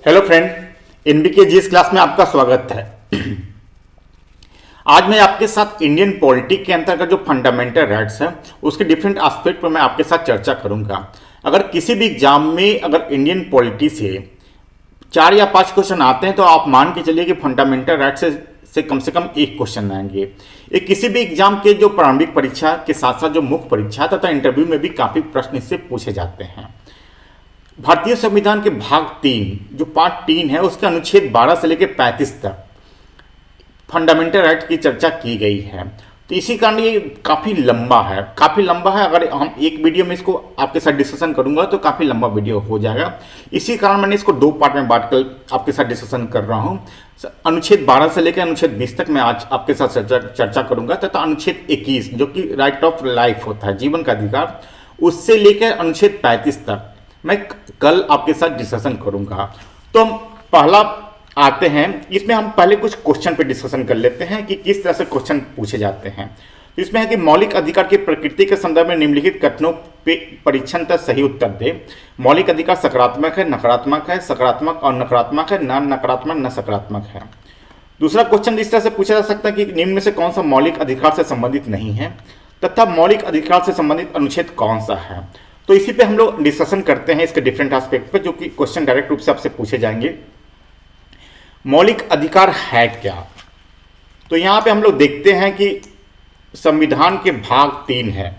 Hello friend, NBK GS class में आपका स्वागत है। आज मैं आपके साथ इंडियन पॉलिटी के अंतर्गत जो फंडामेंटल राइट्स है उसके डिफरेंट एस्पेक्ट पर मैं आपके साथ चर्चा करूंगा। अगर किसी भी एग्जाम में अगर इंडियन पॉलिटी से 4 या 5 क्वेश्चन आते हैं तो आप मान के चलिए कि फंडामेंटल राइट्स से कम एक क्वेश्चन आएंगे। ये किसी भी एग्जाम के जो प्रारंभिक परीक्षा के साथ साथ जो मुख्य परीक्षा तथा इंटरव्यू में भी काफी प्रश्न इससे पूछे जाते हैं। भारतीय संविधान के भाग 3 जो पार्ट 3 है उसके अनुच्छेद 12 से लेकर 35 तक फंडामेंटल राइट की चर्चा की गई है। तो इसी कारण ये काफी लंबा है अगर हम एक वीडियो में इसको आपके साथ डिस्कशन करूंगा तो काफी लंबा वीडियो हो जाएगा। इसी कारण मैंने इसको 2 पार्ट में बांटकर आपके साथ डिस्कशन कर रहा हूं। अनुच्छेद 12 से लेकर अनुच्छेद 20 तक मैं आज आपके साथ चर्चा करूंगा तथा अनुच्छेद 21 जो कि राइट ऑफ लाइफ होता है, जीवन का अधिकार, उससे लेकर अनुच्छेद 35 तक मैं कल आपके साथ डिस्कशन करूंगा। तो हम पहला आते हैं, इसमें हम पहले कुछ क्वेश्चन पे डिस्कशन कर लेते हैं कि किस तरह से क्वेश्चन पूछे जाते हैं। तो इसमें है कि मौलिक अधिकार की प्रकृति के संदर्भ में निम्नलिखित कथनों पे परीक्षण तक सही उत्तर दे। मौलिक अधिकार सकारात्मक है, नकारात्मक है, सकारात्मक और नकारात्मक है, न नकारात्मक न सकारात्मक है। दूसरा क्वेश्चन इस तरह से पूछा जा सकता है कि निम्न में से कौन सा मौलिक अधिकार से संबंधित नहीं है तथा मौलिक अधिकार से संबंधित अनुच्छेद कौन सा है। तो इसी पे हम लोग डिस्कशन करते हैं इसके डिफरेंट एस्पेक्ट पे, जो कि क्वेश्चन डायरेक्ट रूप से आपसे पूछे जाएंगे। मौलिक अधिकार है क्या? तो यहां पे हम लोग देखते हैं कि संविधान के भाग 3 है।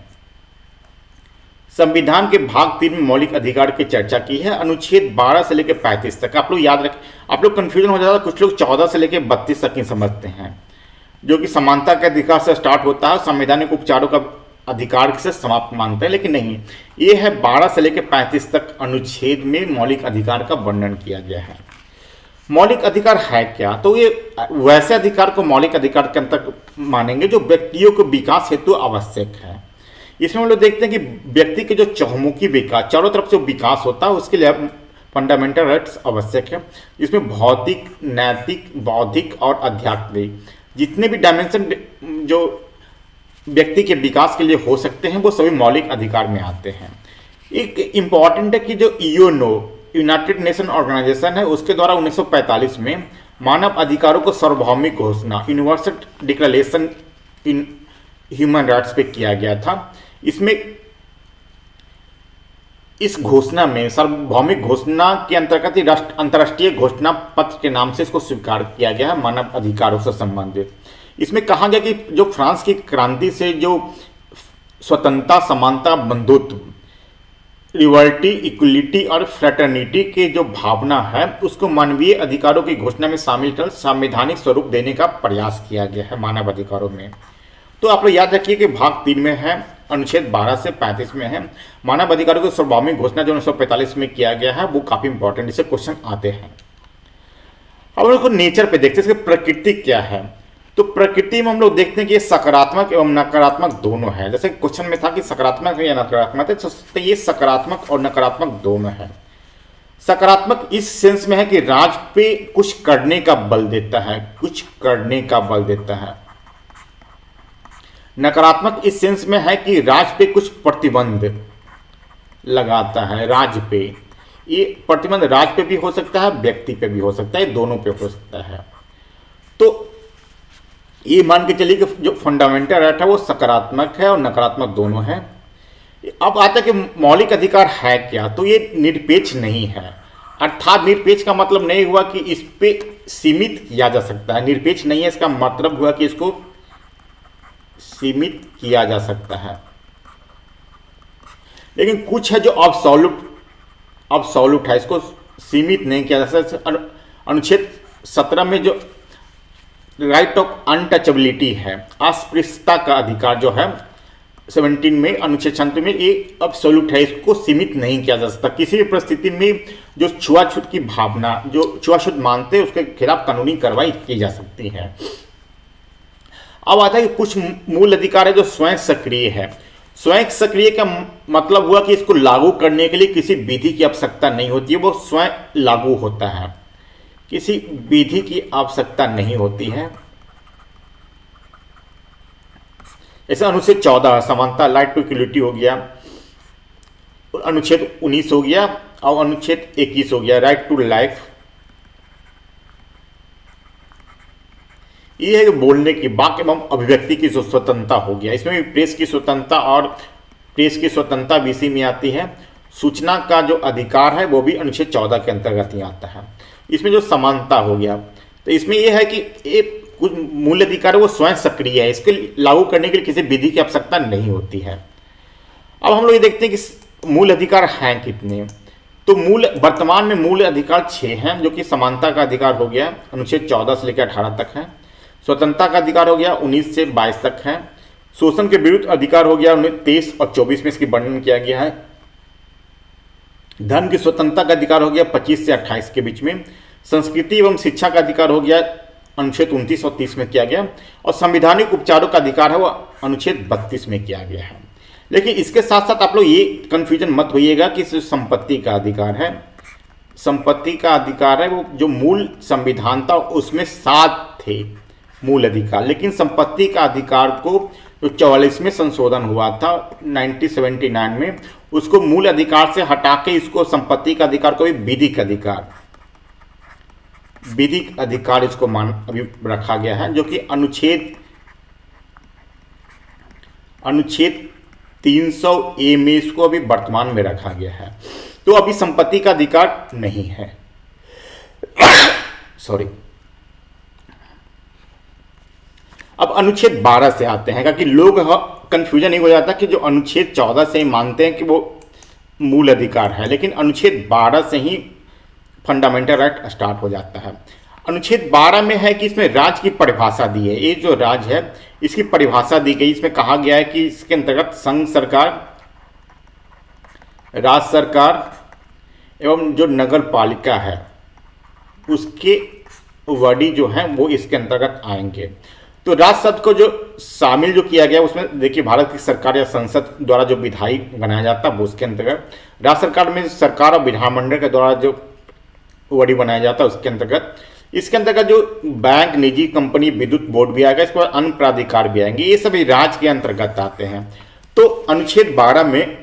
संविधान के भाग 3 में मौलिक अधिकार की चर्चा की है, अनुच्छेद 12 से लेकर 35 तक। आप लोग याद रखें, आप लोग कंफ्यूजन हो जाता है, कुछ लोग 14 से लेकर 32 तक ही समझते हैं, जो कि समानता के अधिकार से स्टार्ट होता है, संवैधानिक उपचारों का अधिकार से समाप्त मानते हैं, लेकिन नहीं, ये है 12 से लेकर 35 तक अनुच्छेद में मौलिक अधिकार का वर्णन किया गया है। मौलिक अधिकार है क्या? तो ये वैसे अधिकार को मौलिक अधिकार के अंतर्गत मानेंगे जो व्यक्तियों के विकास हेतु आवश्यक है। इसमें हम लोग देखते हैं कि व्यक्ति के जो चहुमुखी विकास, चारों तरफ से विकास होता है, उसके लिए फंडामेंटल राइट्स आवश्यक है। इसमें भौतिक, नैतिक, बौद्धिक और आध्यात्मिक जितने भी डायमेंशन जो व्यक्ति के विकास के लिए हो सकते हैं वो सभी मौलिक अधिकार में आते हैं। एक इंपॉर्टेंट है कि जो यूएनओ, यूनाइटेड नेशन ऑर्गेनाइजेशन है, उसके द्वारा 1945 में मानव अधिकारों को सार्वभौमिक घोषणा, universal declaration in human rights पे किया गया था। इसमें इस घोषणा में सार्वभौमिक घोषणा के अंतर्गत ही अंतर्राष्ट्रीय घोषणा पत्र के नाम से इसको स्वीकार किया गया है मानव अधिकारों से संबंधित। इसमें कहा गया कि जो फ्रांस की क्रांति से जो स्वतंत्रता, समानता, बंधुत्व, लिबर्टी, इक्वलिटी और फ्रेटर्निटी के जो भावना है उसको मानवीय अधिकारों की घोषणा में शामिल कर संवैधानिक स्वरूप देने का प्रयास किया गया है मानव अधिकारों में। तो आप लोग याद रखिए कि भाग 3 में है, अनुच्छेद 12 से 35 में है, मानव अधिकारों की सार्वभौमिक घोषणा जो 1945 में किया गया है वो काफी इंपॉर्टेंट, इससे क्वेश्चन आते हैं। अब लोग नेचर पे देखते हैं इसकी प्रकृति क्या है। तो प्रकृति में हम लोग देखते हैं कि ये सकारात्मक एवं नकारात्मक दोनों है। जैसे क्वेश्चन में था कि सकारात्मक है या नकारात्मक है, तो ये सकारात्मक और नकारात्मक दोनों है। सकारात्मक इस सेंस में है कि राज पे कुछ करने का बल देता है, कुछ करने का बल देता है। नकारात्मक इस सेंस में है कि राज पे कुछ प्रतिबंध लगाता है। राज पे ये प्रतिबंध राज पे भी हो सकता है, व्यक्ति पे भी हो सकता है, दोनों पे हो सकता है। तो ये मान के चलिए कि जो फंडामेंटल राइट है वो सकारात्मक है और नकारात्मक दोनों है। अब आता है कि मौलिक अधिकार है क्या? तो ये निरपेक्ष नहीं है, अर्थात निरपेक्ष का मतलब नहीं हुआ कि इस पे सीमित किया जा सकता है। निरपेक्ष नहीं है इसका मतलब हुआ कि इसको सीमित किया जा सकता है। लेकिन कुछ है जो अब्सोल्यूट है, इसको सीमित नहीं किया जा सकता। अनुच्छेद 17 में जो राइट ऑफ अनटचेबिलिटी है, अस्पृश्यता का अधिकार जो है 17 में, अनुच्छेद 36 में, ये अब्सोल्यूट है, इसको सीमित नहीं किया जा सकता। किसी भी परिस्थिति में जो छुआछूत की भावना, जो छुआछूत मानते हैं उसके खिलाफ कानूनी कार्रवाई की जा सकती है। अब आता है कि कुछ मूल अधिकार है जो स्वयं सक्रिय है। स्वयं सक्रिय का मतलब हुआ कि इसको लागू करने के लिए किसी विधि की आवश्यकता नहीं होती है, वो स्वयं लागू होता है, किसी विधि की आवश्यकता नहीं होती है। ऐसा अनुच्छेद 14 समानता, राइट टू इक्वलिटी हो गया, अनुच्छेद 19 हो गया और अनुच्छेद 21 हो गया, राइट टू लाइफ, ये है बोलने की, वाक एवं अभिव्यक्ति की जो स्वतंत्रता हो गया, इसमें भी प्रेस की स्वतंत्रता और प्रेस की स्वतंत्रता भी इसी में आती है। सूचना का जो अधिकार है वो भी अनुच्छेद 14 के अंतर्गत ही आता है। इसमें जो समानता हो गया, तो इसमें यह है कि ये कुछ मूल अधिकार है वो स्वयं सक्रिय है, इसके लागू करने के लिए किसी विधि की आवश्यकता नहीं होती है। अब हम लोग ये देखते हैं कि मूल अधिकार हैं कितने। तो मूल वर्तमान में मूल अधिकार 6 हैं, जो कि समानता का अधिकार हो गया अनुच्छेद 14 से लेकर 18 तक है। स्वतंत्रता का अधिकार हो गया 19 से 22 तक है। शोषण के विरुद्ध अधिकार हो गया 23 और 24 में इसकी वर्णन किया गया है। धर्म की स्वतंत्रता का अधिकार हो गया 25 से 28 के बीच में। संस्कृति एवं शिक्षा का अधिकार हो गया अनुच्छेद 29 और 30 में किया गया। और संवैधानिक उपचारों का अधिकार है वो अनुच्छेद 32 में किया गया है। लेकिन इसके साथ साथ आप लोग ये कंफ्यूजन मत होइएगा कि संपत्ति का अधिकार है, संपत्ति का अधिकार है वो जो मूल संविधान था उसमें 7 थे मूल अधिकार, लेकिन संपत्ति का अधिकार को जो 44 में संशोधन हुआ था 1979 में, उसको मूल अधिकार से हटा के इसको संपत्ति का अधिकार को भी विधिक अधिकार, विधिक अधिकार इसको मान अभी रखा गया है, जो कि अनुच्छेद 300A में इसको अभी वर्तमान में रखा गया है। तो अभी संपत्ति का अधिकार नहीं है। सॉरी। अब अनुच्छेद 12 से आते हैं, क्योंकि लोग कंफ्यूजन नहीं हो जाता कि जो अनुच्छेद 14 से ही मानते हैं कि वो मूल अधिकार है, लेकिन अनुच्छेद 12 से ही फंडामेंटल राइट स्टार्ट हो जाता है। अनुच्छेद 12 में है कि इसमें राज्य की परिभाषा दी है। ये जो राज्य है इसकी परिभाषा दी गई। इसमें कहा गया है कि इसके अंतर्गत संघ सरकार, राज्य सरकार एवं जो नगर पालिका है उसके वर्डी जो हैं वो इसके अंतर्गत आएंगे। तो राज्य शब्द को जो शामिल जो किया गया उसमें देखिए, भारत की सरकार या संसद द्वारा जो विधायी बनाया जाता है वो उसके अंतर्गत, राज्य सरकार में सरकार और विधानमंडल के द्वारा जो वर्डी बनाया जाता है उसके अंतर्गत, इसके अंतर्गत जो बैंक, निजी कंपनी, विद्युत बोर्ड भी आएगा, इसके बाद अन्य प्राधिकार भी आएंगे, ये सभी राज्य के अंतर्गत आते हैं। तो अनुच्छेद 12 में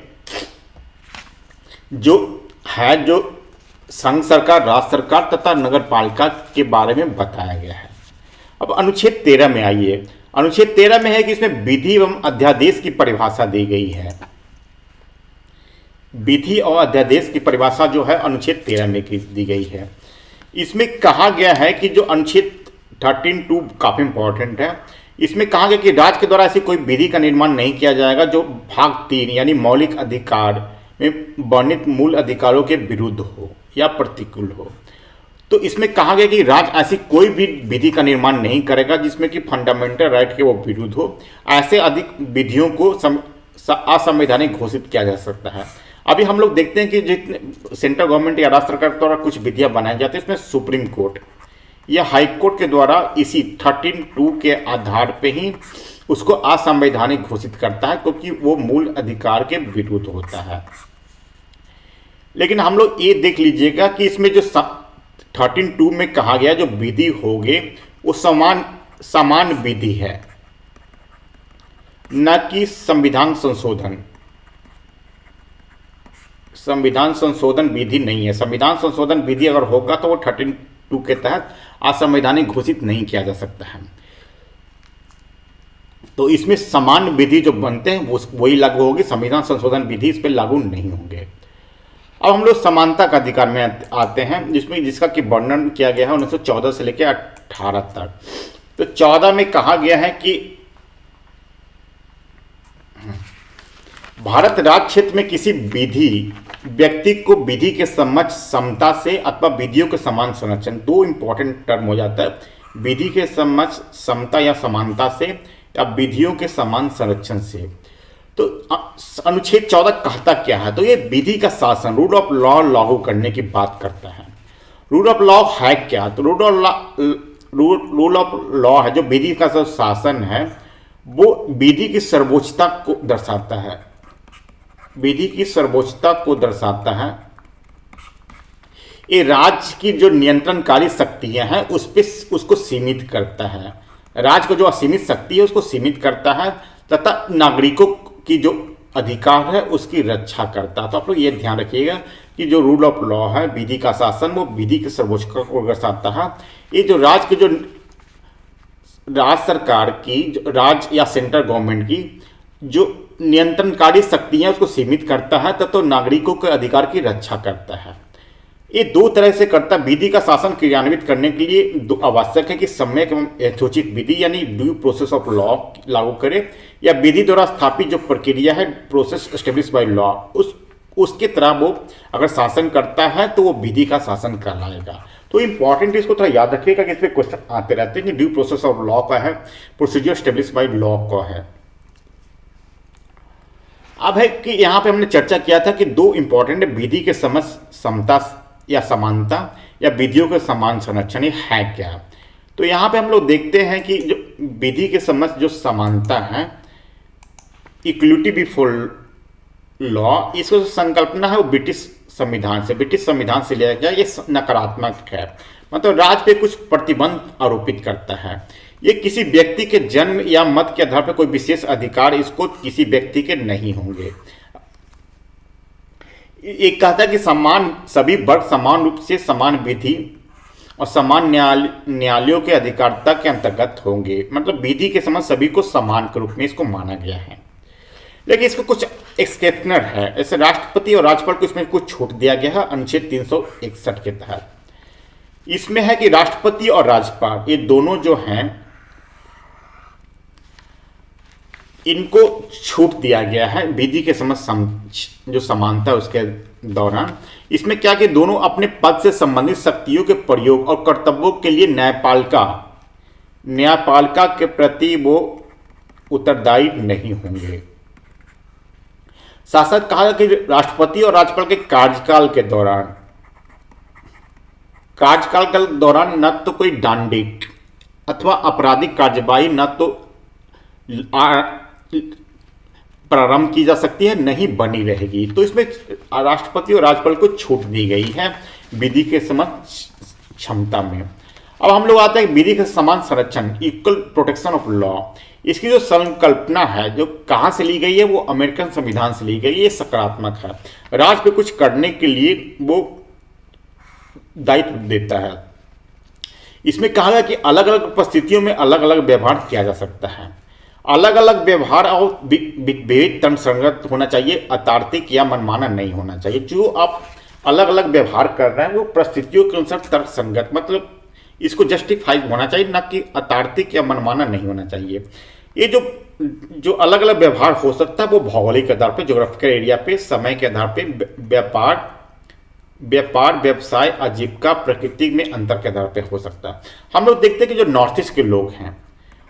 जो है जो संघ सरकार, राज्य सरकार तथा नगर पालिका के बारे में बताया गया है। अब अनुच्छेद 13 में आइए। अनुच्छेद 13 में है कि इसमें विधि एवं अध्यादेश की परिभाषा दी गई है। विधि और अध्यादेश की परिभाषा जो है अनुच्छेद 13 में दी गई है। इसमें कहा गया है कि जो अनुच्छेद 13(2) काफी इंपॉर्टेंट है। इसमें कहा गया कि राज्य के द्वारा ऐसी कोई विधि का निर्माण नहीं किया जाएगा जो भाग 3 यानी मौलिक अधिकार में वर्णित मूल अधिकारों के विरुद्ध हो या प्रतिकूल हो। तो इसमें कहा गया कि राज्य ऐसी कोई भी विधि का निर्माण नहीं करेगा जिसमें कि फंडामेंटल राइट के वो विरुद्ध हो। ऐसे अधिक विधियों को असंवैधानिक घोषित किया जा सकता है। अभी हम लोग देखते हैं कि जितने सेंट्रल गवर्नमेंट या राज्य सरकार द्वारा कुछ विधियां बनाई जाती है, इसमें सुप्रीम कोर्ट या हाई कोर्ट के द्वारा इसी 13(2) के आधार पे ही उसको असंवैधानिक घोषित करता है, क्योंकि वो मूल अधिकार के विरुद्ध होता है। लेकिन हम लोग ये देख लीजिएगा कि इसमें जो 13(2) में कहा गया जो विधि होगी वो समान विधि है, न कि संविधान संशोधन। संविधान संशोधन विधि नहीं है। संविधान संशोधन विधि अगर होगा तो वो 13(2) के तहत असंवैधानिक घोषित नहीं किया जा सकता है। तो इसमें समान विधि जो बनते हैं वो वही लागू होगी, संविधान संशोधन विधि इस पर लागू नहीं होंगे। अब हम लोग समानता का अधिकार में आते हैं, जिसका कि वर्णन किया गया है 1914 से लेकर 18 तक। तो 14 में कहा गया है कि भारत राज्य क्षेत्र में किसी विधि व्यक्ति को विधि के समक्ष समता से अथवा विधियों के समान संरक्षण, 2 इंपॉर्टेंट टर्म हो जाता है, विधि के समक्ष समता या समानता से या विधियों के समान संरक्षण से। तो अनुच्छेद 14 कहता क्या है? तो ये विधि का शासन, रूल ऑफ लॉ लागू करने की बात करता है। रूल ऑफ लॉ है क्या? तो रूल ऑफ लॉ है जो विधि का जो शासन है वो विधि की सर्वोच्चता को दर्शाता है, विधि की सर्वोच्चता को दर्शाता है। ये राज्य की जो नियंत्रणकारी शक्तियां हैं उसको सीमित करता है। राज्य को जो असीमित शक्ति है उसको सीमित करता है तथा नागरिकों की जो अधिकार है उसकी रक्षा करता है। तो आप लोग ये ध्यान रखिएगा कि जो रूल ऑफ लॉ है, विधि का शासन, वो विधि की सर्वोच्चता को दर्शाता है। ये जो राज्य के जो राज्य सरकार की, राज्य या सेंट्रल गवर्नमेंट की जो नियंत्रणकारी शक्तियां उसको सीमित करता है तथा तो नागरिकों के अधिकार की रक्षा करता है। ये दो तरह से करता है। विधि का शासन क्रियान्वित करने के लिए दो आवश्यक है कि सम्यक एवं यथोचित विधि यानी ड्यू प्रोसेस ऑफ लॉ लागू करे, या विधि द्वारा स्थापित जो प्रक्रिया है प्रोसेस एस्टेब्लिश बाय लॉ उसके तरह वो अगर शासन करता है तो वो विधि का शासन कहलाएगा। तो इंपॉर्टेंट इसको थोड़ा याद रखिएगा कि इसमें क्वेश्चन आते रहते हैं कि ड्यू प्रोसेस ऑफ लॉ का है, प्रोसीजर एस्टेब्लिश बाय लॉ का है। अब है कि यहाँ पे हमने चर्चा किया था कि दो इंपॉर्टेंट विधि के समझ समता या समानता या विधियों के समान संरक्षण ये है क्या। तो यहाँ पे हम लोग देखते हैं कि जो विधि के समझ जो समानता है, इक्वलिटी बिफोर लॉ, इसको जो संकल्पना है वो ब्रिटिश संविधान से लिया गया। ये नकारात्मक है, मतलब राज्य पे कुछ प्रतिबंध आरोपित करता है। ये किसी व्यक्ति के जन्म या मत के आधार पर कोई विशेष अधिकार इसको किसी व्यक्ति के नहीं होंगे। एक कहता है कि सभी वर्ग समान रूप से समान विधि और समान न्यायालयों के अधिकारिता के अंतर्गत होंगे, मतलब विधि के समझ सभी को समान के रूप में इसको माना गया है। लेकिन इसको कुछ एक्सेप्शनल है, जैसे राष्ट्रपति और राज्यपाल को इसमें कुछ छूट दिया गया है अनुच्छेद 361 के तहत। इसमें है कि राष्ट्रपति और राज्यपाल ये दोनों जो हैं इनको छूट दिया गया है विधि के समझ जो समानता है उसके दौरान। इसमें क्या कि दोनों अपने पद से संबंधित शक्तियों के प्रयोग और कर्तव्यों के लिए न्यायपालिका के प्रति वो उत्तरदायी नहीं होंगे। साथ साथ कहा कि राष्ट्रपति और राज्यपाल के कार्यकाल के दौरान न तो कोई दंडिक अथवा आपराधिक कार्यवाही न तो प्रारंभ की जा सकती है, नहीं बनी रहेगी। तो इसमें राष्ट्रपति और राज्यपाल को छूट दी गई है विधि के समझ क्षमता में। अब हम लोग आते हैं विधि के समान संरक्षण, इक्वल प्रोटेक्शन ऑफ लॉ। इसकी जो संकल्पना है जो कहाँ से ली गई है, वो अमेरिकन संविधान से ली गई है। ये सकारात्मक है, राज्य पे कुछ करने के लिए वो दायित्व देता है। इसमें कहा गया कि अलग अलग परिस्थितियों में अलग अलग व्यवहार किया जा सकता है। अलग अलग व्यवहार और विविध तर्कसंगत होना चाहिए, अतार्किक या मनमाना नहीं होना चाहिए। जो आप अलग अलग व्यवहार कर रहे हैं वो परिस्थितियों के अनुसार तर्कसंगत, मतलब इसको जस्टिफाई होना चाहिए, ना कि अतार्किक या मनमाना नहीं होना चाहिए। ये जो अलग अलग व्यवहार हो सकता है वो भौगोलिक आधार पर, ज्योग्राफिकल एरिया पे, समय के आधार पे, व्यापार व्यवसाय आजीविका प्रकृति में अंतर के आधार पे हो सकता है। हम लोग देखते हैं कि जो नॉर्थ ईस्ट के लोग हैं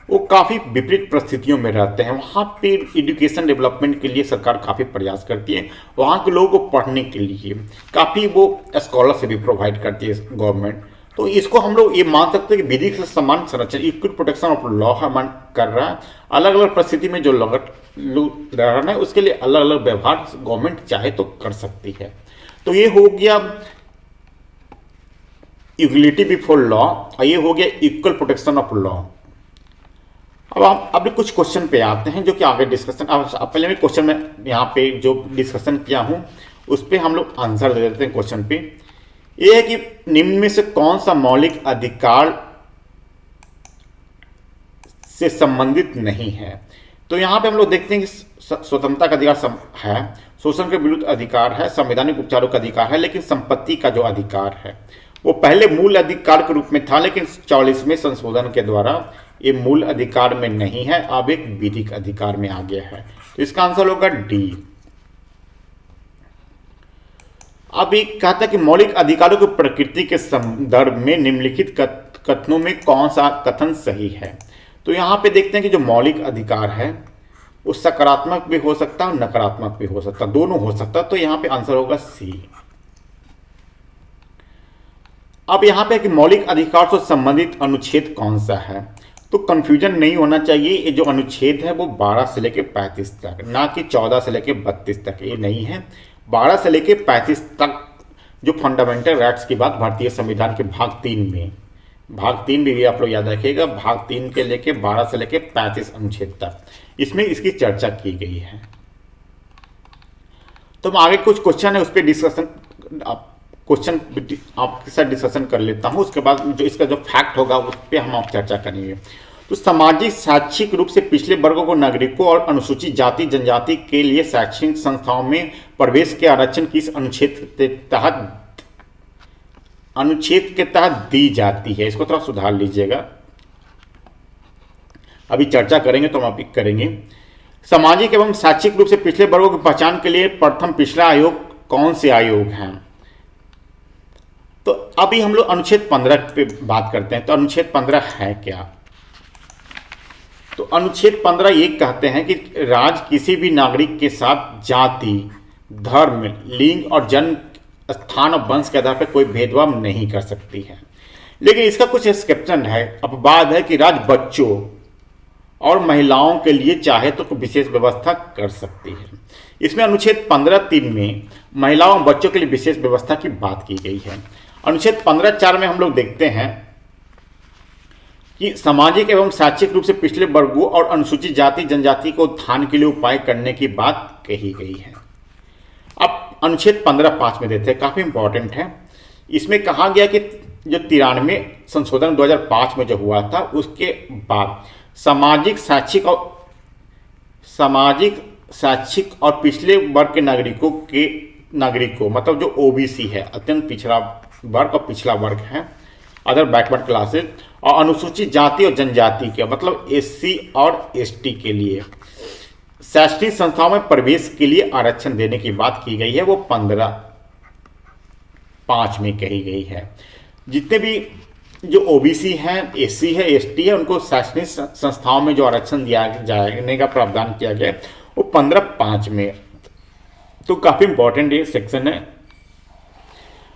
वो काफ़ी विपरीत परिस्थितियों में रहते हैं। वहाँ पे एजुकेशन डेवलपमेंट के लिए सरकार काफ़ी प्रयास करती है, वहाँ के लोगों को पढ़ने के लिए काफ़ी वो स्कॉलरशिप भी प्रोवाइड करती है गवर्नमेंट। तो इसको हम लोग ये मान सकते हैं कि विधि से समान संरक्षण, इक्वल प्रोटेक्शन ऑफ लॉ हम कर रहा है। अलग अलग परिस्थिति में जो लोग रह रहे हैं उसके लिए अलग अलग व्यवहार गवर्नमेंट चाहे तो कर सकती है। तो ये हो गया इक्वलिटी बिफोर लॉ और ये हो गया इक्वल प्रोटेक्शन ऑफ लॉ। अब हम अभी कुछ क्वेश्चन पे आते हैं जो कि आगे डिस्कशन, अब पहले मैं क्वेश्चन में यहाँ पे जो डिस्कशन किया हूँ उस पर हम लोग आंसर दे देते हैं। क्वेश्चन पे ये है कि निम्न में से कौन सा मौलिक अधिकार से संबंधित नहीं है। तो यहाँ पे हम लोग देखते हैं कि स्वतंत्रता का अधिकार है, शोषण के विरुद्ध अधिकार है, संवैधानिक उपचारों का अधिकार है, लेकिन संपत्ति का जो अधिकार है वो पहले मूल अधिकार के रूप में था, लेकिन 44वें संशोधन के द्वारा ये मूल अधिकार में नहीं है, अब एक विधिक अधिकार में आ गया है। तो इसका आंसर होगा डी। अब एक कहता है कि मौलिक अधिकारों की प्रकृति के संदर्भ में निम्नलिखित कथनों में कौन सा कथन सही है। तो यहाँ पे देखते हैं कि जो मौलिक अधिकार है वो सकारात्मक भी हो सकता है और नकारात्मक भी हो सकता है, दोनों हो सकता है। तो यहाँ पे आंसर होगा सी। अब यहाँ पे कि मौलिक अधिकार से संबंधित अनुच्छेद कौन सा है, तो कंफ्यूजन नहीं होना चाहिए। ये जो अनुच्छेद है वो 12 से लेकर 35 तक, ना कि 14 से लेकर 32 तक, ये नहीं है। 12 से लेकर 35 तक जो फंडामेंटल राइट्स की बात भारतीय संविधान के भाग 3 में, भाग 3 भी आप लोग याद रखिएगा, भाग 3 के लेके 12 से लेके 35 अनुच्छेद तक इसमें इसकी चर्चा की गई है। तो मैं आगे कुछ क्वेश्चन है उस पर डिस्कशन आपके साथ डिस्कशन कर लेता हूं, उसके बाद जो इसका जो फैक्ट होगा उस पर हम आप चर्चा करेंगे। तो सामाजिक शैक्षिक रूप से पिछड़े वर्गों को नागरिकों और अनुसूचित जाति जनजाति के लिए शैक्षणिक संस्थाओं में प्रवेश के आरक्षण किस अनुच्छेद के तहत दी जाती है? इसको थोड़ा सुधार लीजिएगा, अभी चर्चा करेंगे तो हम अभी करेंगे। सामाजिक एवं शैक्षिक रूप से पिछड़े वर्गों की पहचान के लिए प्रथम पिछड़ा आयोग कौन से आयोग हैं? तो अभी हम लोग अनुच्छेद 15 पे बात करते हैं। तो अनुच्छेद 15 है क्या? तो अनुच्छेद 15 ये कहते हैं कि राज्य किसी भी नागरिक के साथ जाति, धर्म, लिंग और जन्म स्थान और वंश के आधार पर कोई भेदभाव नहीं कर सकती है। लेकिन इसका कुछ एक्सेप्शन है, अपवाद है कि राज्य बच्चों और महिलाओं के लिए चाहे तो विशेष व्यवस्था कर सकती है। इसमें अनुच्छेद 15(3) में महिलाओं और बच्चों के लिए विशेष व्यवस्था की बात की गई है। अनुच्छेद 15(4) में हम लोग देखते हैं कि सामाजिक एवं शैक्षिक रूप से पिछड़े वर्गों और अनुसूचित जाति जनजाति को उत्थान के लिए उपाय करने की बात कही गई है। अब अनुच्छेद 15(5) में देते हैं, काफी इंपॉर्टेंट है। इसमें कहा गया कि जो 93 संशोधन 2005 में जो हुआ था, उसके बाद सामाजिक शैक्षिक और पिछले वर्ग के नागरिकों मतलब जो ओबीसी है, अत्यंत पिछड़ा वर्ग और पिछड़ा वर्ग है, अदर बैकवर्ड क्लासेस, और अनुसूचित जाति और जनजाति के मतलब एससी और एसटी के लिए शैक्षणिक संस्थाओं में प्रवेश के लिए आरक्षण देने की बात की गई है। वो 15(5) में कही गई है। जितने भी जो ओबीसी हैं, एससी है, एसटी है, उनको शैक्षणिक संस्थाओं में जो आरक्षण दिया जाने का प्रावधान किया गया है वो 15(5) में। तो काफी इंपॉर्टेंट ये सेक्शन है।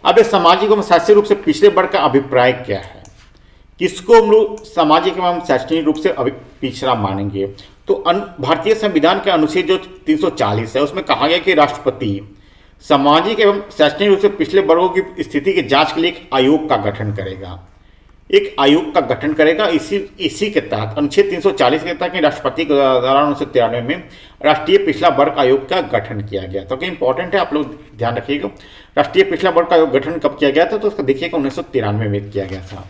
अब ये सामाजिक एवं शैक्षिक रूप से पिछड़े वर्ग का अभिप्राय क्या है? किसको हम लोग सामाजिक एवं शैक्षणिक रूप से पिछड़ा मानेंगे? तो भारतीय संविधान के अनुच्छेद जो 340 है, उसमें कहा गया कि राष्ट्रपति सामाजिक एवं शैक्षणिक रूप से पिछले वर्गों की स्थिति की जांच के लिए एक आयोग का गठन करेगा। इसी के तहत अनुच्छेद 340 के तहत राष्ट्रपति के द्वारा 1993 में राष्ट्रीय पिछड़ा वर्ग आयोग का गठन किया गया था। इंपॉर्टेंट है, आप लोग ध्यान रखिएगा। राष्ट्रीय पिछड़ा वर्ग का आयोग गठन कब किया गया था? तो उसका देखिएगा 1993 में किया गया था।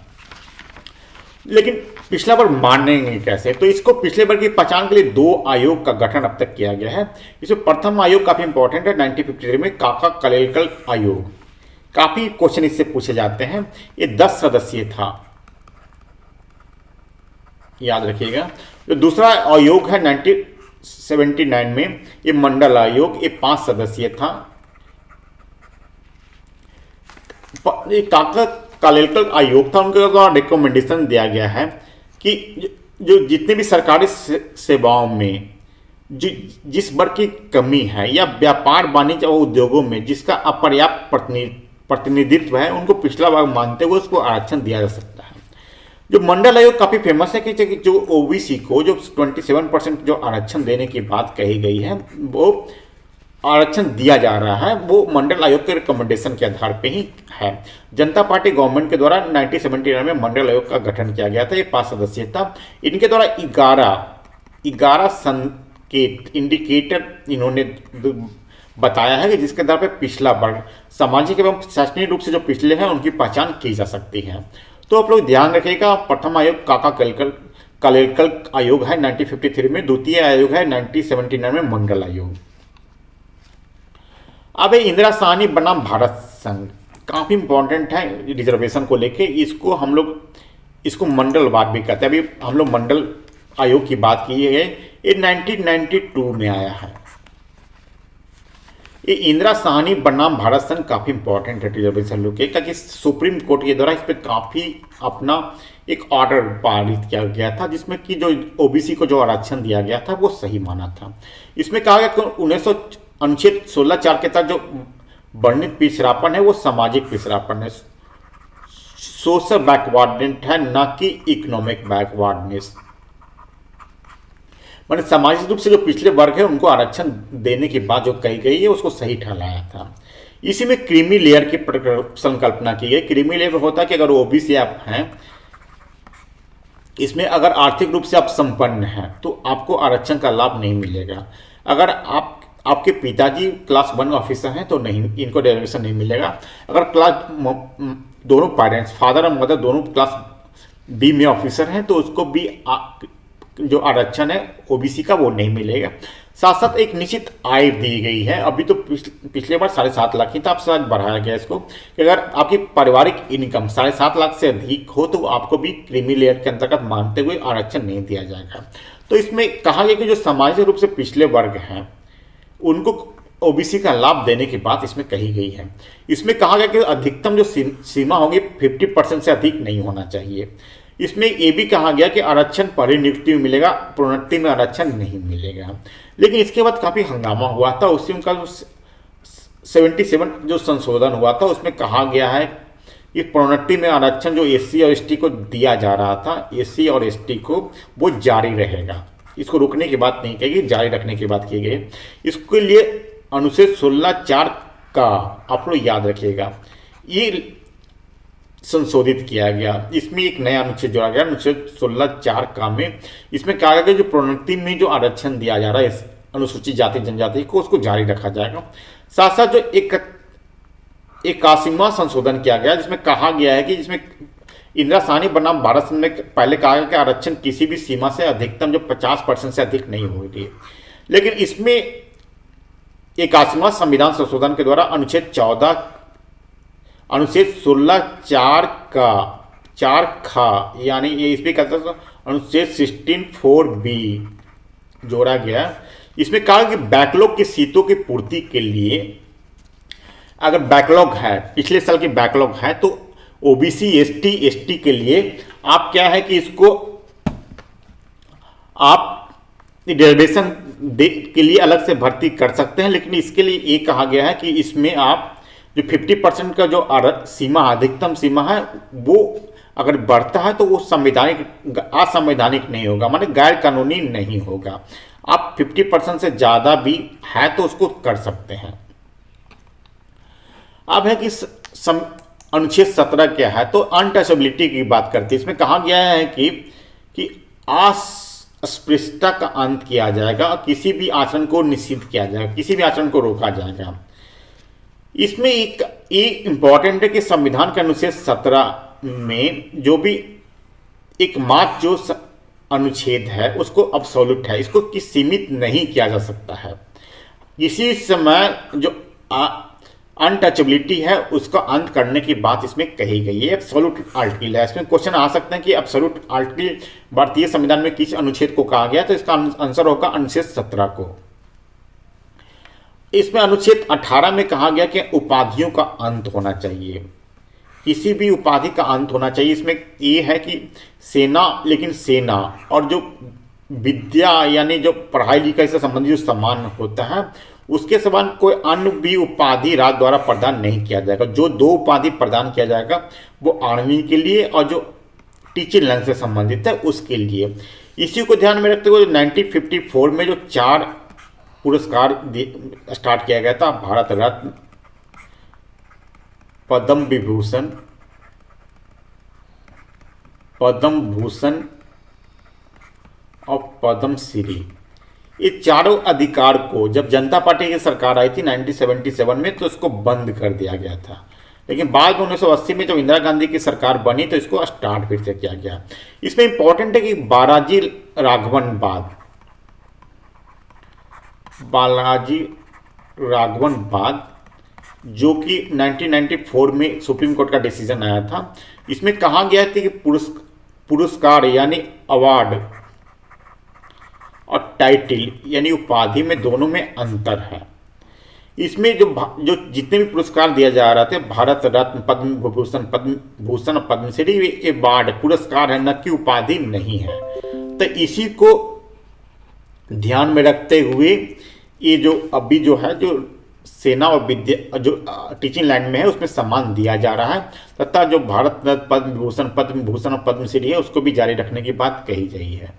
लेकिन पिछड़ा वर्ग मानेंगे कैसे? तो इसको पिछले वर्ग की पहचान के लिए 2 आयोग का गठन अब तक किया गया है। इसमें प्रथम आयोग काफी इंपॉर्टेंट है, 1953 में काका कलेलकर आयोग। काफी क्वेश्चन इससे पूछे जाते हैं। ये 10 सदस्यीय था, याद रखिएगा। जो दूसरा आयोग है 1979 में, ये मंडल आयोग, ये 5 सदस्यीय था। ये काका कालेलकर आयोग था, उनके द्वारा रिकमेंडेशन दिया गया है कि जो जितने भी सरकारी सेवाओं में जिस वर्ग की कमी है या व्यापार वाणिज्य और उद्योगों में जिसका अपर्याप्त प्रतिनिधित्व है, उनको पिछड़ा वर्ग मानते हुए उसको आरक्षण दिया जा सकता है। जो मंडल आयोग काफी फेमस है कि जो ओबीसी को जो 27% जो आरक्षण देने की बात कही गई है, वो आरक्षण दिया जा रहा है, वो मंडल आयोग के रिकमेंडेशन के आधार पे ही है। जनता पार्टी गवर्नमेंट के द्वारा 1979 में मंडल आयोग का गठन किया गया था। ये 5 सदस्यीय था। इनके द्वारा 11 संकेत इंडिकेटर इन्होंने बताया है कि जिसके आधार पर पिछला वर्ग सामाजिक एवं शैक्षणिक रूप से जो पिछले हैं उनकी पहचान की जा सकती है। तो आप लोग ध्यान रखिएगा, प्रथम आयोग काका कलेलकर आयोग है 1953 में, द्वितीय आयोग है 1979 में मंडल आयोग। अब इंदिरा साहनी बनाम भारत संघ काफी इंपॉर्टेंट है रिजर्वेशन को लेके। इसको मंडलवाद भी कहते हैं। अभी हम लोग मंडल आयोग की बात की है, ये 1992 में आया है। ये इंदिरा साहनी बनाम भारत संघ काफी इंपॉर्टेंट है रिजर्वेशन लोग के, क्योंकि सुप्रीम कोर्ट के द्वारा इस पर काफी अपना एक ऑर्डर पारित किया गया था, जिसमें कि जो ओबीसी को जो आरक्षण दिया गया था वो सही माना था। इसमें कहा गया कि अनुच्छेद 16(4) के तहत जो वर्णित पिछड़ापन है वो सामाजिक पिछड़ापन है, सोशल बैकवर्डनेस है, न कि इकोनॉमिक बैकवर्डनेस। मैंने सामाजिक रूप से जो पिछले वर्ग है उनको आरक्षण देने की बात जो कही गई है उसको सही ठहराया था। इसी में क्रीमी लेयर की संकल्पना की गई। क्रीमी लेयर होता है कि अगर ओबीसी आप हैं, इसमें अगर आर्थिक रूप से आप संपन्न हैं तो आपको आरक्षण का लाभ नहीं मिलेगा। अगर आपके पिताजी क्लास 1 ऑफिसर हैं तो नहीं, इनको रिजर्वेशन नहीं मिलेगा। अगर दोनों पेरेंट्स फादर और मदर दोनों क्लास बी में ऑफिसर हैं तो उसको भी जो आरक्षण है ओबीसी का वो नहीं मिलेगा। साथ साथ एक निश्चित आय दी गई है। अभी तो पिछले बार 7.5 लाख ही था, अब शायद बढ़ाया गया इसको कि अगर आपकी पारिवारिक इनकम 7.5 लाख से अधिक हो तो आपको भी क्रीमी लेयर के अंतर्गत मानते हुए आरक्षण नहीं दिया जाएगा। तो इसमें कहा गया कि जो सामाजिक रूप से पिछले वर्ग हैं उनको ओबीसी का लाभ देने की बात इसमें कही गई है। इसमें कहा गया कि अधिकतम जो सीमा होगी 50% से अधिक नहीं होना चाहिए। इसमें ये भी कहा गया कि आरक्षण परिनियुक्ति में मिलेगा, प्रोन्नति में आरक्षण नहीं मिलेगा। लेकिन इसके बाद काफ़ी हंगामा हुआ था। उससे उनका जो 77 जो संशोधन हुआ था उसमें कहा गया है कि प्रोन्नति में आरक्षण जो एससी और एसटी को दिया जा रहा था, एससी और एसटी को, वो जारी रहेगा। इसको रोकने की बात नहीं कही, जारी रखने की बात की गई। इसके लिए अनुच्छेद 16(4) का आप लोग याद रखिएगा, ये संशोधित किया गया। इसमें एक नया अनुच्छेद जोड़ा गया, अनुच्छेद 16(4) का में इसमें कहा गया कि जो प्रोन्नति में जो आरक्षण दिया जा रहा है इस अनुसूचित जाति जनजाति को, उसको जारी रखा जाएगा। साथ साथ जो 81वां संशोधन किया गया जिसमें कहा गया है कि जिसमें इंदिरा साहनी बनाम भारत संघ में पहले कहा गया कि आरक्षण किसी भी सीमा से अधिकतम जो 50% से अधिक नहीं होगी। लेकिन इसमें 81वां संविधान संशोधन के द्वारा अनुच्छेद 16(4) का 4 खा यानी ये इसमें कहते हैं अनुच्छेद 16(4)(b) जोड़ा गया। इसमें कहा कि बैकलॉग की सीटों की पूर्ति के लिए अगर बैकलॉग है, पिछले साल की बैकलॉग है, तो ओबीसी एसटी के लिए आप क्या है कि इसको आप रिजर्वेशन के लिए अलग से भर्ती कर सकते हैं। लेकिन इसके लिए ये कहा गया है कि इसमें आप जो 50% का जो सीमा अधिकतम सीमा है वो अगर बढ़ता है तो वो असंवैधानिक नहीं होगा, माने गैर कानूनी नहीं होगा। आप 50% से ज़्यादा भी है तो उसको कर सकते हैं। अब है कि अनुच्छेद 17 क्या है, तो अनटचेबिलिटी की बात करती है। इसमें कहा गया है कि अस्पृश्यता का अंत किया जाएगा, किसी भी आचरण को निषिद्ध किया जाएगा, किसी भी आचरण को रोका जाएगा। इसमें एक इंपॉर्टेंट है कि संविधान के अनुच्छेद 17 में जो भी एकमात्र जो अनुच्छेद है उसको अब्सोल्यूट है, इसको कि सीमित नहीं किया जा सकता है। इसी समय जो अनटचेबिलिटी है उसका अंत करने की बात इसमें कही गई है। एब्सोल्यूट आर्टिकल है। इसमें क्वेश्चन आ सकते हैं कि एब्सोल्यूट आर्टिकल भारतीय संविधान में किस अनुच्छेद को कहा गया, तो इसका आंसर होगा अनुच्छेद 17 को। इसमें अनुच्छेद 18 में कहा गया कि उपाधियों का अंत होना चाहिए, किसी भी उपाधि का अंत होना चाहिए। इसमें ये है कि सेना, लेकिन सेना और जो विद्या यानी जो पढ़ाई लिखाई से संबंधित जो सम्मान होता है उसके समान कोई अन्य भी उपाधि राज्य द्वारा प्रदान नहीं किया जाएगा। जो 2 उपाधि प्रदान किया जाएगा वो आर्मी के लिए और जो टीचिंग लाइन से संबंधित है उसके लिए। इसी को ध्यान में रखते हुए 1954 में जो 4 पुरस्कार स्टार्ट किया गया था, भारत रत्न, पद्म विभूषण, पद्म भूषण और पद्म श्री, ये चारों अधिकार को जब जनता पार्टी की सरकार आई थी 1977 में तो इसको बंद कर दिया गया था। लेकिन बाद में 1980 में जब इंदिरा गांधी की सरकार बनी तो इसको स्टार्ट फिर से किया गया। इसमें इंपॉर्टेंट है कि बालाजी राघवन बाद जो कि 1994 में सुप्रीम कोर्ट का डिसीजन आया था, इसमें कहा गया था कि पुरस्कार यानी अवार्ड और टाइटिल यानी उपाधि में दोनों में अंतर है। इसमें जो जितने भी पुरस्कार दिया जा रहा थे, भारत रत्न, पद्म भूषण और पद्मश्री, ये अवार्ड पुरस्कार है, न कि उपाधि नहीं है। तो इसी को ध्यान में रखते हुए ये जो अभी जो है जो सेना और विद्या जो टीचिंग लाइन में है उसमें सम्मान दिया जा रहा है, तथा जो भारत रत्न, पद्म भूषण और पद्मश्री है उसको भी जारी रखने की बात कही गई है।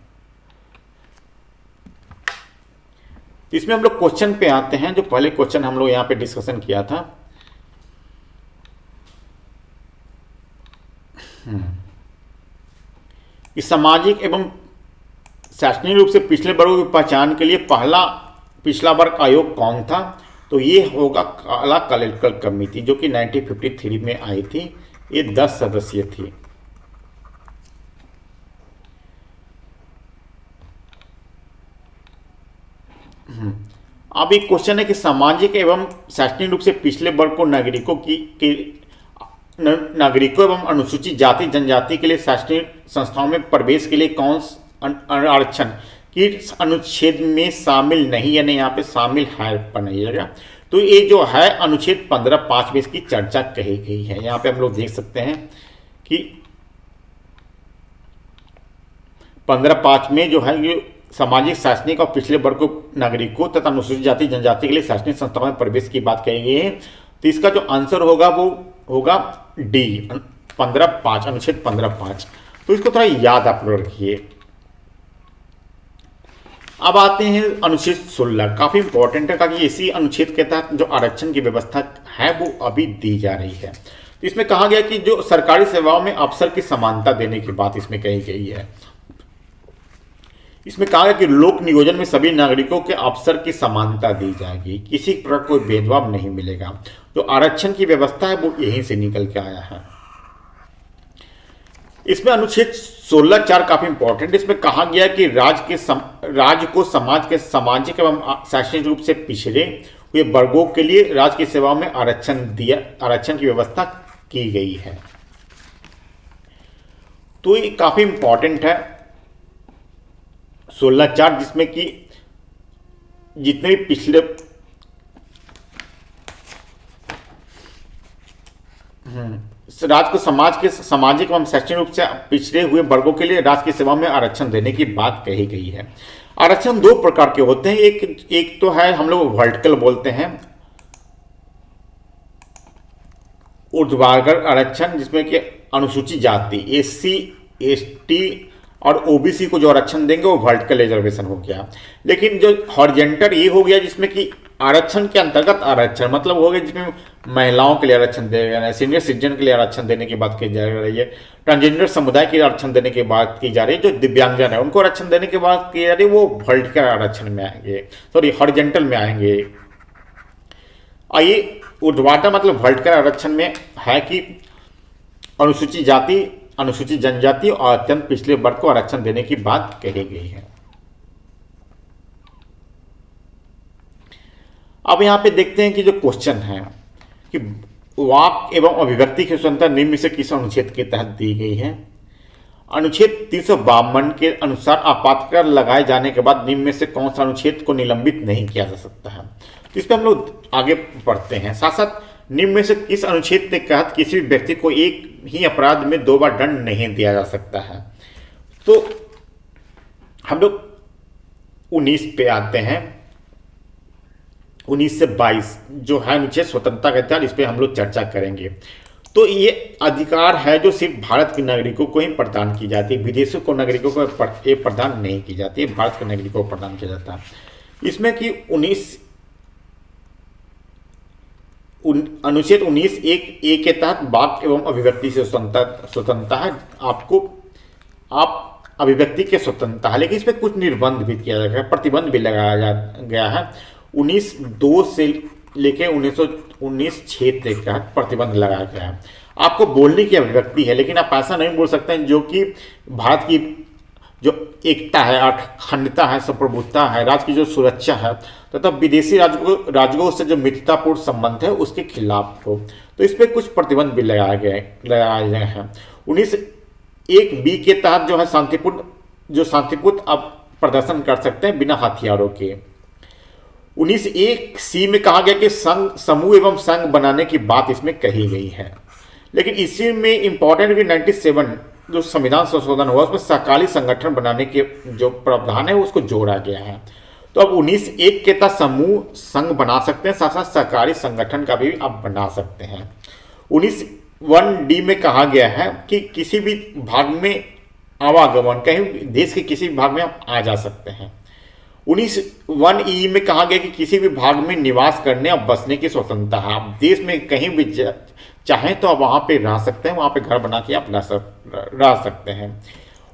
इसमें हम लोग क्वेश्चन पे आते हैं। जो पहले क्वेश्चन हम लोग यहाँ पे डिस्कशन किया था, इस सामाजिक एवं शैक्षणिक रूप से पिछले वर्गों की पहचान के लिए पिछला वर्ग आयोग कौन था, तो ये होगा काला कलेक्टर कमेटी जो कि 1953 में आई थी। ये 10 सदस्यीय थी। अब एक क्वेश्चन है कि सामाजिक एवं शैक्षणिक रूप से पिछले वर्ग को नागरिकों एवं अनुसूचित जाति जनजाति के लिए शैक्षणिक संस्थाओं में प्रवेश के लिए कौन आरक्षण की अनुच्छेद में शामिल नहीं, यानी यहाँ पे शामिल है पर नहीं है। तो ये जो है अनुच्छेद 15(5) में इसकी चर्चा कही गई है। यहाँ पे हम लोग देख सकते हैं कि 15(5) में जो है ये सामाजिक शैक्षणिक और पिछले वर्ग को नागरिकों तथा अनुसूचित जाति जनजाति के लिए शैक्षणिक संस्थाओं में प्रवेश की बात कही गई है। तो इसका जो आंसर होगा वो होगा डी, 15(5), अनुच्छेद 15(5). तो इसको थोड़ा याद आप लोग रखिए। अब आते हैं अनुच्छेद 16, काफी इंपॉर्टेंट है क्योंकि इसी अनुच्छेद के तहत जो आरक्षण की व्यवस्था है वो अभी दी जा रही है। तो इसमें कहा गया कि जो सरकारी सेवाओं में अवसर की समानता देने की बात इसमें कही गई है। इसमें कहा गया कि लोक नियोजन में सभी नागरिकों के अवसर की समानता दी जाएगी, किसी प्रकार कोई भेदभाव नहीं मिलेगा। जो आरक्षण की व्यवस्था है वो यहीं से निकल के आया है। इसमें अनुच्छेद 16(4) काफी इंपॉर्टेंट। इसमें कहा गया कि राज्य को समाज के सामाजिक एवं शैक्षणिक रूप से पिछड़े हुए वर्गों के लिए राज्य की सेवाओं में आरक्षण की व्यवस्था की गई है। तो ये काफी इंपॉर्टेंट है 16(4), जिसमें कि जितने भी पिछले राज्य को समाज के सामाजिक एवं शैक्षणिक रूप से पिछड़े हुए वर्गों के लिए राज्य की सेवा में आरक्षण देने की बात कही गई है। आरक्षण दो प्रकार के होते हैं। एक तो है हम लोग वर्टिकल बोलते हैं, ऊर्ध्वाधर आरक्षण, जिसमें कि अनुसूचित जाति SC ST और OBC को जो आरक्षण देंगे वो वर्टिकल रिजर्वेशन हो गया। लेकिन जो हॉरिजॉन्टल ये हो गया जिसमें कि आरक्षण के अंतर्गत आरक्षण मतलब हो गया जिसमें महिलाओं के लिए आरक्षण दिया गया है, सीनियर सिटीजन के लिए आरक्षण देने की बात की जा रही है, ट्रांसजेंडर समुदाय के आरक्षण देने की बात की जा रही है, जो दिव्यांगजन है उनको आरक्षण देने की बात की जा रही है, वो वर्टिकल आरक्षण में आएंगे, सॉरी हॉरिजॉन्टल में आएंगे। आइए ऊर्ध्वाधर मतलब वर्टिकल आरक्षण में है कि अनुसूचित जाति, अनुसूचित जनजाति और अत्यंत पिछले वर्ग को आरक्षण देने की बात कही गई है। अब यहां पे देखते हैं कि जो क्वेश्चन है कि वाक एवं अभिव्यक्ति की स्वतंत्रता निम्न में से किस अनुच्छेद के तहत दी गई है। अनुच्छेद 352 के अनुसार आपातकाल लगाए जाने के बाद निम्न में से कौन सा अनुच्छेद को निलंबित नहीं किया जा सकता है। तो इस पर हम लोग आगे बढ़ते हैं। साथ साथ निम्न में से किस अनुच्छेद के तहत किसी भी व्यक्ति को एक ही अपराध में 2 बार दंड नहीं दिया जा सकता है। तो हम लोग 19 पे आते हैं। 19 से 22 जो है अनुच्छेद स्वतंत्रता के तहत, इस पर हम लोग चर्चा करेंगे। तो ये अधिकार है जो सिर्फ भारत के नागरिकों को ही प्रदान की जाती है, विदेशों को नागरिकों को ये प्रदान नहीं की जाती है, भारत के नागरिकों को प्रदान किया जाता है। इसमें कि अनुच्छेद 19(1)(a) के तहत वाक एवं अभिव्यक्ति से स्वतंत्रता है। आप अभिव्यक्ति के स्वतंत्रता है, लेकिन इसमें कुछ निर्बंध भी किया गया है, प्रतिबंध भी लगाया गया है। 19(2) से लेके 19(6) तक प्रतिबंध लगाया गया है। आपको बोलने की अभिव्यक्ति है, लेकिन आप ऐसा नहीं बोल सकते हैं जो कि भारत की जो एकता है, अखंडता है, संप्रभुता है, राज्य की जो सुरक्षा है तथा विदेशी राज्यों से जो मित्रतापूर्ण संबंध है उसके खिलाफ हो। तो इस पर कुछ प्रतिबंध भी लगाए गए हैं। 19(1)(b) के तहत जो है शांतिपूर्ण आप प्रदर्शन कर सकते हैं बिना हथियारों के। 19(1)(c) में कहा गया कि समूह एवं संघ बनाने की बात इसमें कही गई है। लेकिन इसी में इंपॉर्टेंट 97 जो संविधान संशोधन हुआ उसमें सहकारी संगठन बनाने के जो प्रावधान है उसको जोड़ा गया है। तो अब 19(1) के तहत समूह संघ बना सकते हैं, साथ साथ सहकारी संगठन का भी आप बना सकते हैं। 19(1)(d) में कहा गया है कि किसी भी भाग में आवागमन, कहीं देश के किसी भी भाग में आप आ जा सकते हैं। 19(1)(e) में कहा गया कि किसी भी भाग में निवास करने और बसने की स्वतंत्रता है। आप देश में कहीं भी चाहें तो आप वहां पे रह सकते हैं, वहां पे घर बना के आप रह सकते हैं।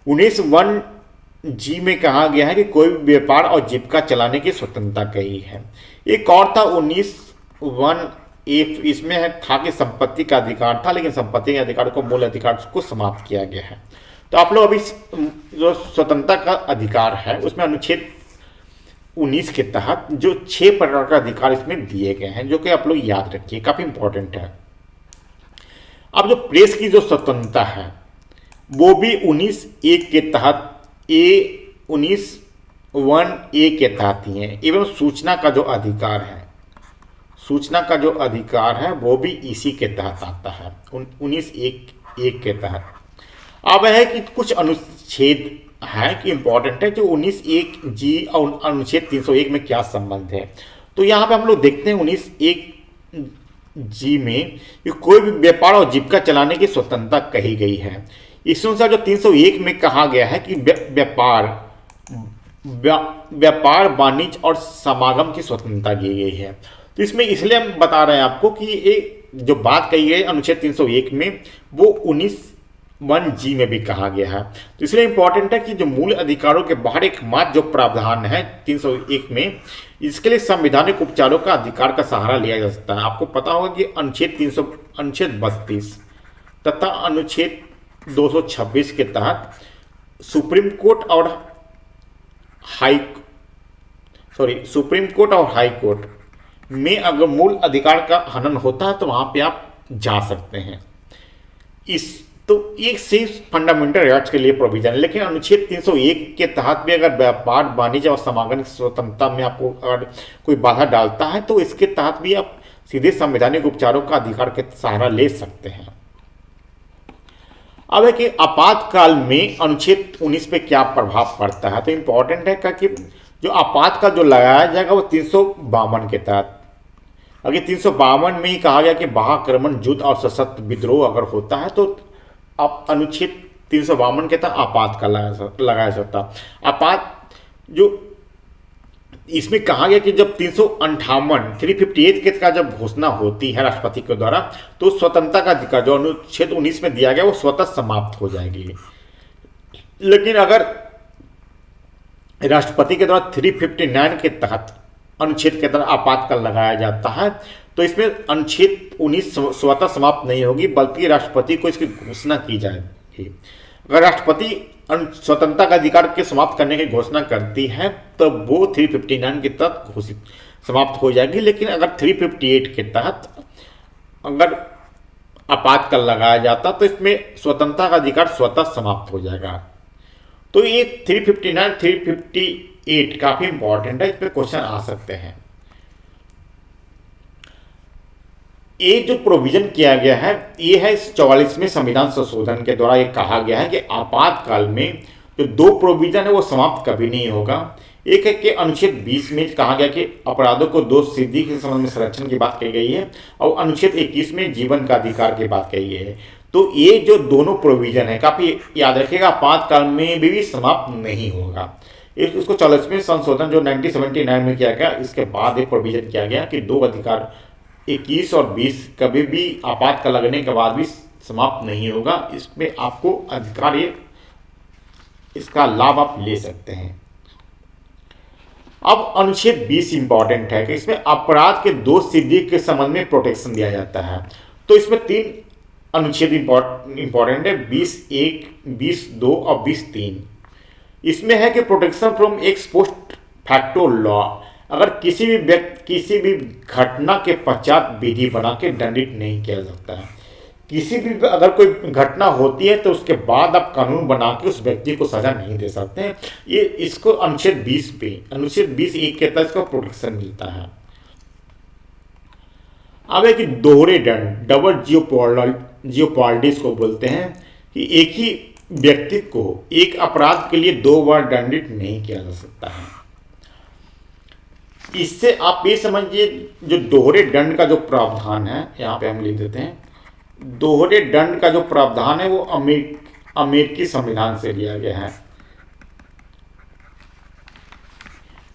19(1)(g) में कहा गया है कि कोई भी व्यापार और जीविका चलाने की स्वतंत्रता कही है। एक और था 19(1)(a), इसमें था कि संपत्ति का अधिकार था, लेकिन संपत्ति के अधिकार को मूल अधिकार को समाप्त किया गया है। तो आप लोग अभी जो स्वतंत्रता का अधिकार है उसमें अनुच्छेद 19 के तहत जो 6 प्रकार का अधिकार इसमें दिए गए हैं, जो कि आप लोग याद रखिए, काफी इंपॉर्टेंट है। अब जो प्रेस की जो स्वतंत्रता है वो भी 19(1) के तहत ए 19(1)(a) के तहत ही है। एवं सूचना का जो अधिकार है, सूचना का जो अधिकार है वो भी इसी के तहत आता है, 19(1) के तहत। अब है कि कुछ अनुच्छेद है कि इंपॉर्टेंट है, जो 19(1)(g) और अनुच्छेद 301 में क्या संबंध है। तो यहाँ पे हम लोग देखते हैं 19(1)(g) में कि कोई भी व्यापार और जीविका चलाने की स्वतंत्रता कही गई है। इस अनुसार जो 301 में कहा गया है कि व्यापार वाणिज्य और समागम की स्वतंत्रता दी गई है। तो इसमें इसलिए हम बता रहे हैं आपको कि ये जो बात कही गई अनुच्छेद 301 में वो 19(1)(g) में भी कहा गया है। तो इसलिए इंपॉर्टेंट है कि जो मूल अधिकारों के बाहर एकमात्र जो प्रावधान है 301 में, इसके लिए संवैधानिक उपचारों का अधिकार का सहारा लिया जा सकता है। आपको पता होगा कि अनुच्छेद 32 तथा अनुच्छेद 226 के तहत सुप्रीम कोर्ट और हाई कोर्ट में अगर मूल अधिकार का हनन होता है तो वहां पे आप जा सकते हैं। तो एक सिर्फ फंडामेंटल राइट्स के लिए प्रोविजन है, लेकिन अनुच्छेद 301 के तहत भी अगर व्यापार वाणिज्य और समागम की स्वतंत्रता में आपको अगर कोई बाधा डालता है तो इसके तहत भी आप सीधे संवैधानिक उपचारों का अधिकार के सहारा ले सकते हैं। अब है कि आपातकाल में अनुच्छेद 19 पे क्या प्रभाव पड़ता है। तो इंपॉर्टेंट है कि जो आपातकाल जो लगाया जाएगा वो 352 के तहत, अगर 352 में ही कहा गया कि बाह्याक्रमण, युद्ध और सशस्त्र विद्रोह अगर होता है तो आप अनुच्छेद 352 के तहत आपातकाल लगाया सकता। जो इसमें कहा गया कि जब 358 के का जब घोषणा होती है राष्ट्रपति के द्वारा तो स्वतंत्रता का अधिकार जो अनुच्छेद 19 में दिया गया वो स्वतः समाप्त हो जाएगी। लेकिन अगर राष्ट्रपति के द्वारा 359 के तहत अनुच्छेद के तहत आपातकाल लगाया जाता है तो इसमें अनुच्छेद 19 स्वतः समाप्त नहीं होगी, बल्कि राष्ट्रपति को इसकी घोषणा की जाएगी। अगर राष्ट्रपति स्वतंत्रता का अधिकार के समाप्त करने की घोषणा करती है तब वो 359 के तहत घोषित समाप्त हो जाएगी। लेकिन अगर 358 के तहत अगर आपातकाल लगाया जाता तो इसमें स्वतंत्रता का अधिकार स्वतः समाप्त हो जाएगा। तो ये 359, 358 काफी इंपॉर्टेंट है, इस पर क्वेश्चन आ सकते हैं। ये जो प्रोविजन किया गया है ये है इस 44वें संविधान संशोधन के द्वारा ये कहा गया है कि आपातकाल में जो 2 प्रोविजन है वो समाप्त कभी नहीं होगा। एक है कि अनुच्छेद 20 में कहा गया कि अपराधों को दोष सिद्धि के संबंध में संरक्षण की बात कही गई है और अनुच्छेद 21 में जीवन का अधिकार की बात कही गई है। तो ये जो दोनों प्रोविजन है काफी याद रखिएगा, आपातकाल में भी समाप्त नहीं होगा। इसको 44वें संशोधन जो 1979 में किया गया, इसके बाद एक प्रोविजन किया गया कि 2 अधिकार 21 और 20 कभी भी आपातकाल लगने के बाद भी समाप्त नहीं होगा। इसमें आपको अधिकार इसका लाभ आप ले सकते हैं। अब अनुच्छेद 20 इंपॉर्टेंट है कि इसमें अपराध के दोष सिद्धि के संबंध में प्रोटेक्शन दिया जाता है। तो इसमें 3 अनुच्छेद इंपॉर्टेंट है, 20(1), 20(2) और 20(3). इसमें है कि protection from x post facto law, अगर किसी भी व्यक्ति किसी भी घटना के पश्चात विधि बना के दंडित नहीं किया जाता है। किसी भी अगर कोई घटना होती है तो उसके बाद आप कानून बना के उस व्यक्ति को सजा नहीं दे सकते हैं। ये इसको अनुच्छेद 20 1 के तहत इसको प्रोटेक्शन मिलता है। अब है कि दोहरे दंड, डबल जियोपॉल्डिस को बोलते हैं कि एक ही व्यक्ति को एक अपराध के लिए 2 बार दंडित नहीं किया जा सकता है। इससे आप ये समझिए जो दोहरे दंड का जो प्रावधान है, यहाँ पे हम लिख देते हैं, दोहरे दंड का जो प्रावधान है वो अमेरिकी संविधान से लिया गया है।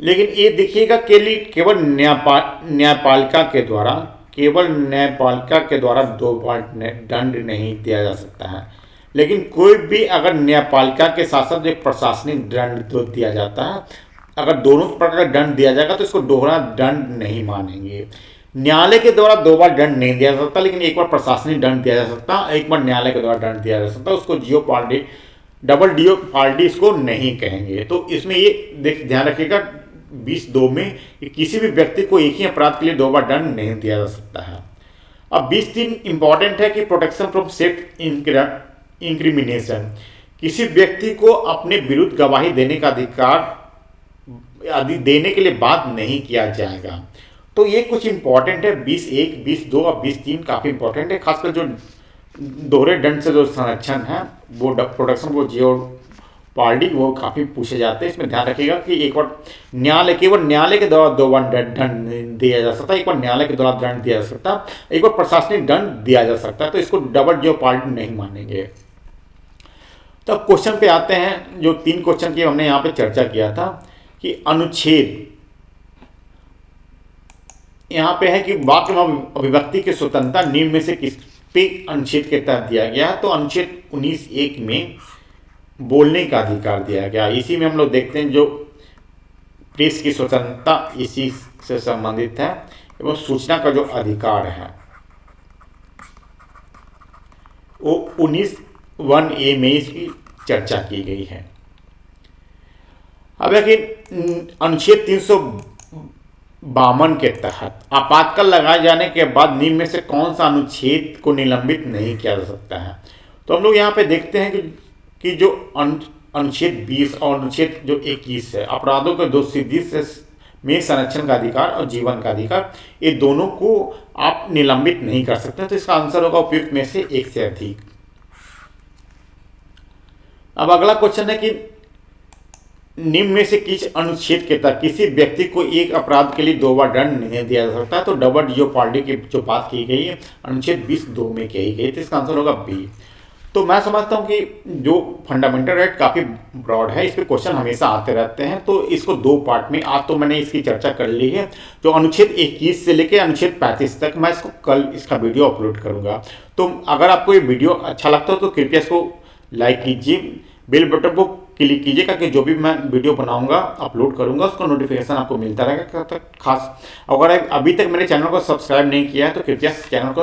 लेकिन ये देखिएगा केवल न्यायपालिका के द्वारा 2 बार दंड नहीं दिया जा सकता है। लेकिन कोई भी अगर न्यायपालिका के साथ साथ एक प्रशासनिक दंड तो दिया जाता है, अगर दोनों प्रकार का दंड दिया जाएगा तो इसको दोहरा दंड नहीं मानेंगे। न्यायालय के द्वारा 2 बार दंड नहीं दिया जा सकता, लेकिन एक बार प्रशासनिक दंड दिया जा सकता, एक बार न्यायालय के द्वारा दंड दिया जा सकता। उसको डबल जियोपॉल्डी इसको नहीं कहेंगे। तो इसमें ये ध्यान रखिएगा, 20(2) में कि किसी भी व्यक्ति को एक ही अपराध के लिए 2 बार दंड नहीं दिया जा सकता है। अब 20(3) इंपॉर्टेंट है कि प्रोटेक्शन फ्रॉम सेल्फ इंक्रिमिनेशन, किसी व्यक्ति को अपने विरुद्ध गवाही देने का अधिकार आदि देने के लिए बाध्य नहीं किया जाएगा। तो ये कुछ इंपॉर्टेंट है। 20(1), 20(2) और 20(3) काफ़ी इंपॉर्टेंट है, खासकर जो दोहरे दंड से जो संरक्षण है वो प्रोटेक्शन वो जियोपार्डी वो काफ़ी पूछे जाते हैं। इसमें ध्यान रखिएगा कि एक बार केवल न्यायालय के द्वारा 2 बार दंड दिया जा सकता है, एक बार न्यायालय के द्वारा दंड दिया जा सकता है, एक बार प्रशासनिक दंड दिया जा सकता है, तो इसको डबल जियोपार्डी नहीं मानेंगे। तो अब क्वेश्चन पे आते हैं, जो 3 क्वेश्चन की हमने यहाँ पे चर्चा किया था कि अनुच्छेद यहाँ पे है कि वाक्य में अभिव्यक्ति की स्वतंत्रता निम्न में से किस पे अनुच्छेद के तहत दिया गया है। तो अनुच्छेद 19(1) में बोलने का अधिकार दिया गया। इसी में हम लोग देखते हैं जो प्रेस की स्वतंत्रता इसी से संबंधित है एवं सूचना का जो अधिकार है वो 19(1)(a) में इसकी चर्चा की गई है। अब लेकिन अनुच्छेद 352 के तहत आपातकाल लगाए जाने के बाद निम्न में से कौन सा अनुच्छेद को निलंबित नहीं किया जा सकता है। तो हम लोग यहाँ पे देखते हैं कि जो अनुच्छेद 20 और अनुच्छेद जो 21 है, अपराधों के दोषसिद्धि से में संरक्षण का अधिकार और जीवन का अधिकार, ये दोनों को आप निलंबित नहीं कर सकते। तो इसका आंसर होगा उपयुक्त में से एक से अधिक। अब अगला क्वेश्चन है कि निम्न में से किस अनुच्छेद के तहत किसी व्यक्ति को एक अपराध के लिए 2 बार दंड नहीं दिया जा सकता। तो डबल जियोपार्डी की जो बात की गई है अनुच्छेद 20(2) में कही गई, तो इसका आंसर होगा बी। तो मैं समझता हूँ कि जो फंडामेंटल राइट काफ़ी ब्रॉड है, इस पर क्वेश्चन हमेशा आते रहते हैं, तो इसको 2 पार्ट में आज तो मैंने इसकी चर्चा कर ली है। जो अनुच्छेद 21 से लेकर अनुच्छेद 35 तक मैं इसको कल इसका वीडियो अपलोड करूँगा। तो अगर आपको ये वीडियो अच्छा लगता हो तो कृपया इसको लाइक कीजिए, बेल बटन को क्लिक कीजिएगा कि जो भी मैं वीडियो बनाऊंगा अपलोड करूंगा उसका नोटिफिकेशन आपको मिलता रहेगा। खास अगर अभी तक मेरे चैनल को सब्सक्राइब नहीं किया है तो कृपया चैनल को